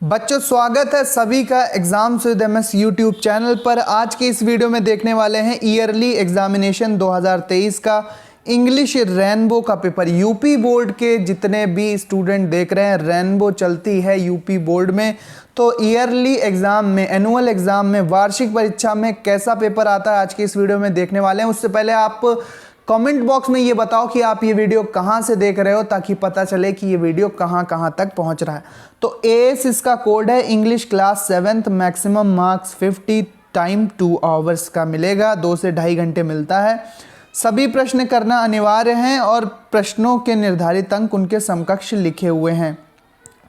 बच्चों, स्वागत है सभी का exams with MS YouTube channel पर। आज के इस वीडियो में देखने वाले हैं ईयरली एग्जामिनेशन 2023 का इंग्लिश रेनबो का पेपर। यूपी बोर्ड के जितने भी स्टूडेंट देख रहे हैं, रेनबो चलती है यूपी बोर्ड में, तो ईयरली एग्जाम में, एनुअल एग्जाम में, वार्षिक परीक्षा में कैसा पेपर आता है आज के इस वीडियो में देखने वाले हैं। उससे पहले आप कमेंट बॉक्स में ये बताओ कि आप ये वीडियो कहाँ से देख रहे हो, ताकि पता चले कि ये वीडियो कहाँ कहाँ तक पहुँच रहा है। तो एस इसका कोड है, English class 7th, maximum marks 50, time 2 hours का मिलेगा, 2 से 2.5 घंटे मिलता है। सभी प्रश्न करना अनिवार्य हैं और प्रश्नों के निर्धारित अंक उनके समकक्ष लिखे हुए हैं,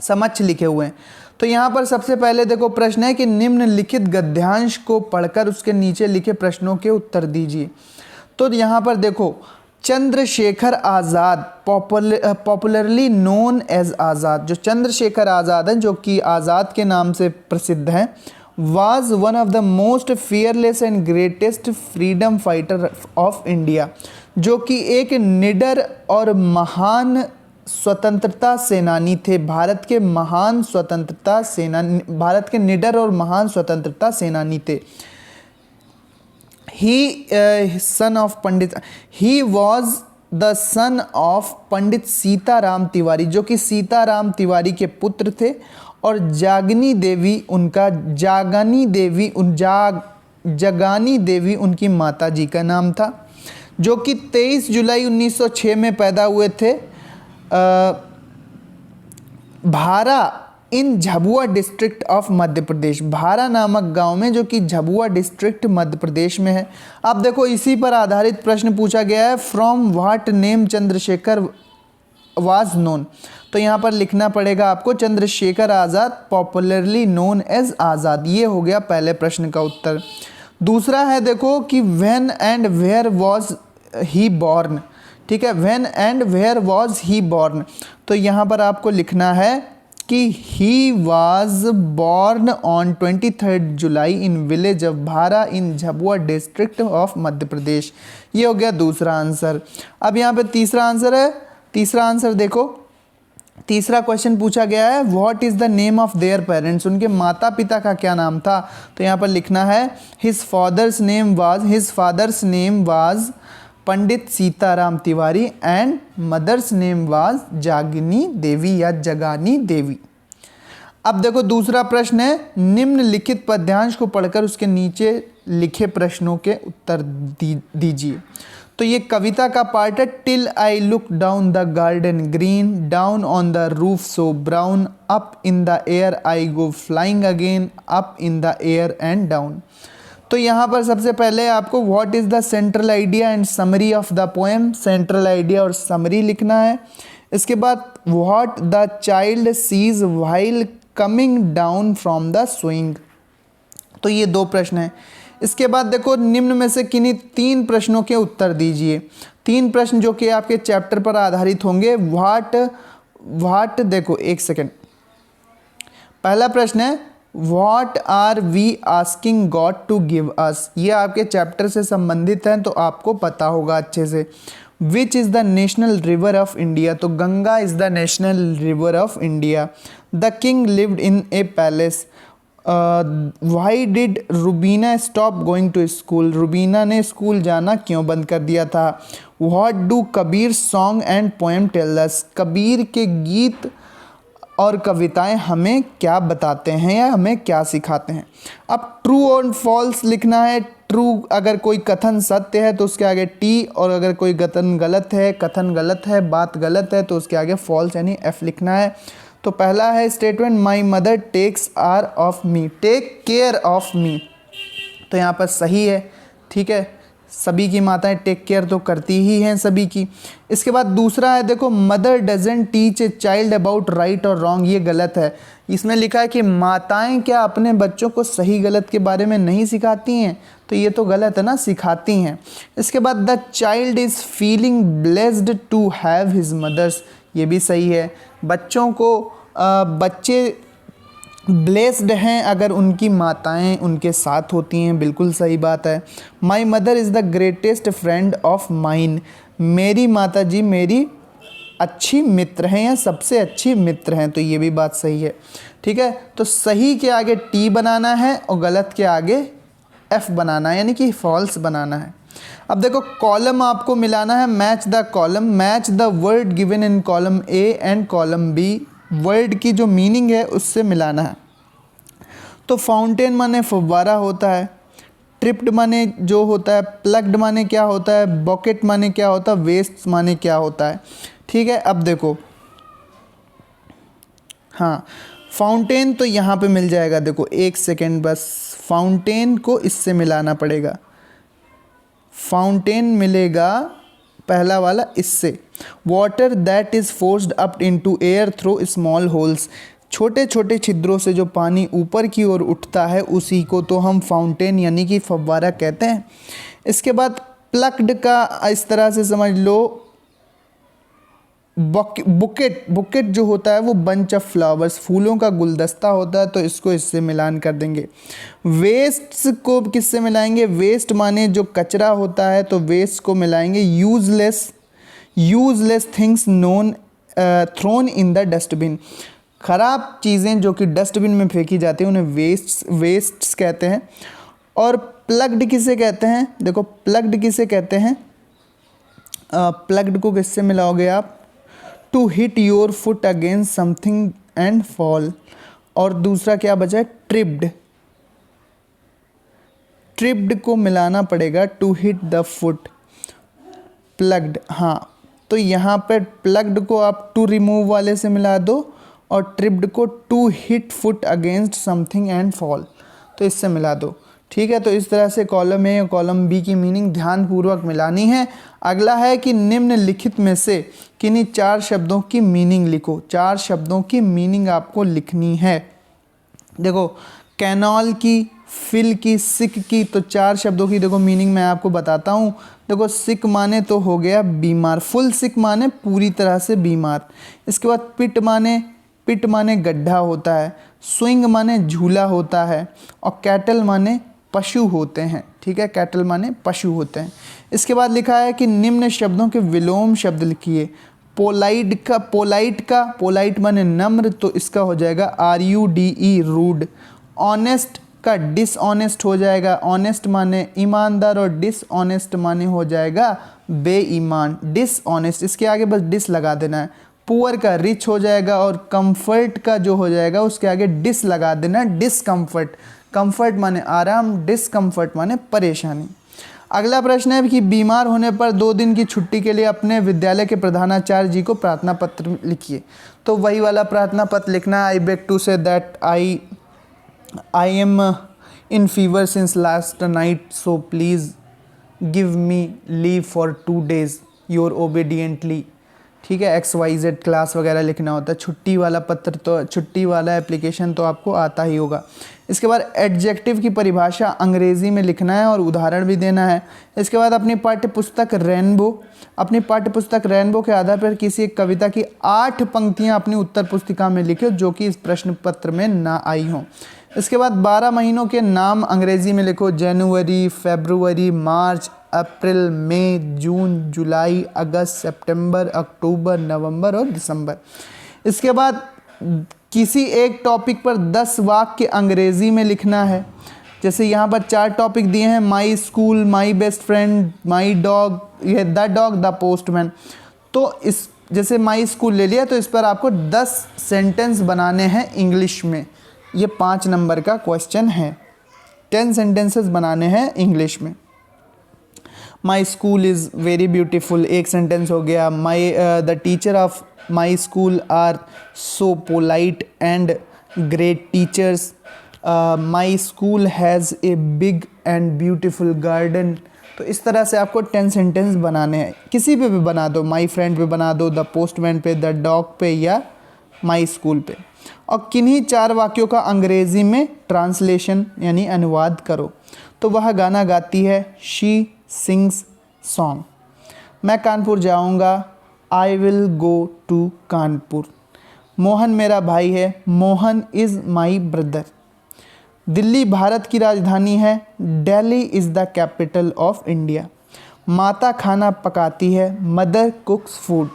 समक्ष लिखे हुए हैं। तो यहाँ पर सबसे पहले देखो प्रश्न है कि निम्नलिखित गद्यांश को पढ़कर उसके नीचे लिखे प्रश्नों के उत्तर दीजिए। तो यहाँ पर देखो, Chandrashekhar Azad, popularly known as आज़ाद, जो चंद्रशेखर आज़ाद हैं, जो कि आज़ाद के नाम से प्रसिद्ध हैं, was one of the most fearless and greatest freedom fighter of India, जो कि एक निडर और महान स्वतंत्रता सेनानी थे। भारत के महान स्वतंत्रता सेनानी, भारत के निडर और महान स्वतंत्रता सेनानी थे। son of Pandit, he was the son of पंडित सीताराम तिवारी, जो कि सीताराम तिवारी के पुत्र थे, और जगानी देवी उनकी माता जी का नाम था, जो कि 23 जुलाई 1906 में पैदा हुए थे भारा in Jhabua district of Madhya प्रदेश, भारा नामक गांव में, जो कि झाबुआ डिस्ट्रिक्ट मध्य प्रदेश में है। अब देखो, इसी पर आधारित प्रश्न पूछा गया है, from what name Chandrashekhar was known. तो यहाँ पर लिखना पड़ेगा आपको Chandrashekhar Azad, popularly known as आज़ाद। ये हो गया पहले प्रश्न का उत्तर। दूसरा है देखो कि when and where was he born. ठीक है, when and where was he born. तो यहाँ पर आपको लिखना है कि he was born on 23 July in village of Bhara in Jhabua district of Madhya Pradesh. ये हो गया दूसरा आंसर। अब यहाँ पे तीसरा आंसर है। तीसरा आंसर देखो, तीसरा क्वेश्चन पूछा गया है, what is the name of their parents, उनके माता पिता का क्या नाम था। तो यहाँ पर लिखना है his father's name was Pandit Sitaram Tiwari and mother's name was Jagni Devi या जगानी देवी। अब देखो, दूसरा प्रश्न है, निम्नलिखित पद्यांश को पढ़कर उसके नीचे लिखे प्रश्नों के उत्तर दीजिए। तो ये कविता का पार्ट है। Till I look down the garden green, down on the roof so brown, up in the air I go flying again, up in the air and down. तो यहाँ पर सबसे पहले आपको what is the central idea and summary of the poem, central idea और summary लिखना है। इसके बाद what the child sees while coming down from the swing. तो ये 2 प्रश्न हैं। इसके बाद देखो, निम्न में से किन्हीं 3 प्रश्नों के उत्तर दीजिए। 3 प्रश्न जो कि आपके चैप्टर पर आधारित होंगे। व्हाट देखो, एक सेकेंड। पहला प्रश्न है, What are we asking God to give us? ये आपके चैप्टर से संबंधित हैं, तो आपको पता होगा अच्छे से। Which is the national river of India? तो Ganga is the national river of India. The king lived in a palace. Why did Rubina stop going to school? Rubina ने स्कूल जाना क्यों बंद कर दिया था? What do Kabir's song and poem tell us? Kabir के गीत और कविताएं हमें क्या बताते हैं या हमें क्या सिखाते हैं। अब ट्रू और फॉल्स लिखना है। ट्रू अगर कोई कथन सत्य है तो उसके आगे टी, और अगर कोई कथन गलत है, बात गलत है, तो उसके आगे फॉल्स यानी एफ लिखना है। तो पहला है statement, my mother takes care of me. तो यहाँ पर सही है। ठीक है, सभी की माताएं टेक केयर तो करती ही हैं सभी की। इसके बाद दूसरा है देखो, mother doesn't teach a child about right और रॉन्ग। ये गलत है। इसमें लिखा है कि माताएं क्या अपने बच्चों को सही गलत के बारे में नहीं सिखाती हैं, तो ये तो गलत है ना, सिखाती हैं। इसके बाद the child is feeling blessed to have his mothers. ये भी सही है। बच्चों को बच्चे ब्लेस्ड हैं अगर उनकी माताएं उनके साथ होती हैं, बिल्कुल सही बात है। My mother is the greatest friend of mine. मेरी माता जी मेरी अच्छी मित्र हैं या सबसे अच्छी मित्र हैं, तो ये भी बात सही है। ठीक है, तो सही के आगे टी बनाना है और गलत के आगे एफ बनाना है, यानी कि फॉल्स बनाना है। अब देखो कॉलम आपको मिलाना है, match the column, match the word given in column A and column B, word की जो मीनिंग है उससे मिलाना है। तो फाउंटेन माने फव्वारा होता है, ट्रिप्ड माने जो होता है, प्लग्ड माने क्या होता है, बकेट माने क्या होता है, वेस्ट माने क्या होता है। ठीक है, अब देखो हाँ फाउंटेन तो यहाँ पे मिल जाएगा, देखो एक सेकेंड बस, फाउंटेन को इससे मिलाना पड़ेगा, फाउंटेन मिलेगा पहला वाला इससे। Water that is forced up into air through small holes, छोटे छोटे छिद्रों से जो पानी ऊपर की ओर उठता है उसी को तो हम फाउंटेन यानी कि फव्वारा कहते हैं। इसके बाद प्लक्ड का इस तरह से समझ लो, बुकेट, बुकेट जो होता है वो बंच ऑफ फ्लावर्स, फूलों का गुलदस्ता होता है, तो इसको इससे मिलान कर देंगे। वेस्ट को किससे मिलाएंगे, वेस्ट माने जो कचरा होता है, तो वेस्ट को मिलाएंगे useless, useless things known thrown in the dustbin, ख़राब चीज़ें जो कि डस्टबिन में फेंकी जाती हैं उन्हें वेस्ट्स कहते हैं। और प्लग्ड किसे कहते हैं, देखो प्लग्ड किसे कहते हैं, प्लग्ड को किससे मिलाओगे आप, to hit your foot against something and fall. और दूसरा क्या बचा है, ट्रिप्ड, ट्रिप्ड को मिलाना पड़ेगा to hit the foot, plugged. हाँ, तो यहाँ पर प्लग्ड को आप टू रिमूव वाले से मिला दो और ट्रिप्ड को to hit foot against something and fall, तो इससे मिला दो। ठीक है, तो इस तरह से कॉलम ए और कॉलम बी की मीनिंग ध्यानपूर्वक मिलानी है। अगला है कि निम्नलिखित में से किन्हीं 4 शब्दों की मीनिंग लिखो, 4 शब्दों की मीनिंग आपको लिखनी है। देखो कैनॉल की, फिल की, सिक की, तो 4 शब्दों की देखो मीनिंग मैं आपको बताता हूँ। देखो सिक माने तो हो गया बीमार, फुल सिक माने पूरी तरह से बीमार। इसके बाद पिट माने गड्ढा होता है, स्विंग माने झूला होता है, और कैटल माने पशु होते हैं। ठीक है, कैटल माने पशु होते हैं। इसके बाद लिखा है कि निम्न शब्दों के विलोम शब्द लिखिए। पोलाइट माने नम्र, तो इसका हो जाएगा RUDE रूड। ऑनेस्ट का डिसऑनेस्ट हो जाएगा, ऑनेस्ट माने ईमानदार और डिसऑनेस्ट माने हो जाएगा बेईमान, डिसऑनेस्ट, इसके आगे बस डिस लगा देना है। पुअर का रिच हो जाएगा, और कंफर्ट का जो हो जाएगा उसके आगे डिस लगा देना, डिसकंफर्ट, कंफर्ट माने आराम, डिसकंफर्ट माने परेशानी। अगला प्रश्न है कि बीमार होने पर 2 दिन की छुट्टी के लिए अपने विद्यालय के प्रधानाचार्य जी को प्रार्थना पत्र लिखिए। तो वही वाला प्रार्थना पत्र लिखना है, I beg to say that I am in fever since last night, so please give me leave for 2 days, your obediently. ठीक है, XYZ क्लास वगैरह लिखना होता है। छुट्टी वाला पत्र तो, छुट्टी वाला एप्लीकेशन तो आपको आता ही होगा। इसके बाद एडजेक्टिव की परिभाषा अंग्रेज़ी में लिखना है और उदाहरण भी देना है। इसके बाद अपनी पाठ्यपुस्तक रेनबो के आधार पर किसी एक कविता की 8 पंक्तियां अपनी उत्तर पुस्तिका में लिखो जो कि इस प्रश्न पत्र में ना आई हों। इसके बाद 12 महीनों के नाम अंग्रेज़ी में लिखो, जनवरी, फरवरी, मार्च, अप्रैल, मई, जून, जुलाई, अगस्त, सितंबर, अक्टूबर, नवंबर और दिसंबर। इसके बाद किसी एक टॉपिक पर 10 वाक्य अंग्रेज़ी में लिखना है। जैसे यहाँ पर 4 टॉपिक दिए हैं, my school, my best friend, my dog, ये द डॉग, द पोस्टमैन। तो इस जैसे माई स्कूल ले लिया तो इस पर आपको 10 सेंटेंस बनाने हैं इंग्लिश में। ये 5 नंबर का क्वेश्चन है, 10 सेंटेंसेस बनाने हैं इंग्लिश में। My school is very beautiful, एक सेंटेंस हो गया। The teacher of my school are so polite and great teachers. My school has a big and beautiful garden. तो इस तरह से आपको 10 सेंटेंस बनाने हैं, किसी पे भी बना दो, माई फ्रेंड पे बना दो, द पोस्टमैन पे, द डॉग पे, या माई स्कूल पे। और किन्हीं 4 वाक्यों का अंग्रेज़ी में ट्रांसलेशन यानी अनुवाद करो। तो वह गाना गाती है, शी सिंग्स सॉन्ग। मैं कानपुर जाऊंगा, I will go to Kanpur. Mohan मेरा भाई है, Mohan is my brother. Delhi Bharat की राजधानी है, Delhi is the capital of India. माता खाना पकाती है, मदर कुक्स फूड।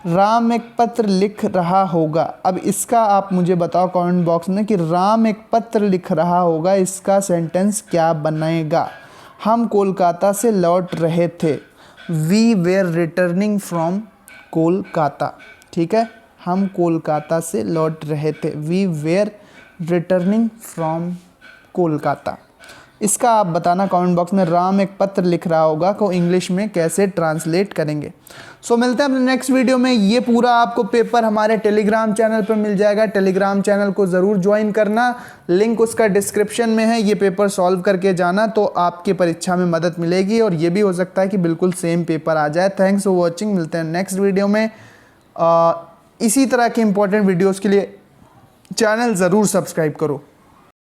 राम एक पत्र लिख रहा होगा। अब इसका आप मुझे बताओ कमेंट बॉक्स में कि राम एक पत्र लिख रहा होगा, इसका सेंटेंस क्या बनेगा। हम कोलकाता से लौट रहे थे। We were returning from Kolkata. ठीक है, हम कोलकाता से लौट रहे थे। We were returning from Kolkata. इसका आप बताना कमेंट बॉक्स में राम एक पत्र लिख रहा होगा को इंग्लिश में कैसे ट्रांसलेट करेंगे। सो मिलते हैं अपने नेक्स्ट वीडियो में। ये पूरा आपको पेपर हमारे टेलीग्राम चैनल पर मिल जाएगा। टेलीग्राम चैनल को ज़रूर ज्वाइन करना, लिंक उसका डिस्क्रिप्शन में है। ये पेपर सॉल्व करके जाना तो आपके परीक्षा में मदद मिलेगी, और ये भी हो सकता है कि बिल्कुल सेम पेपर आ जाए। थैंक्स फॉर वॉचिंग, मिलते हैं नेक्स्ट वीडियो में। इसी तरह के इंपॉर्टेंट वीडियोज़ के लिए चैनल ज़रूर सब्सक्राइब करो।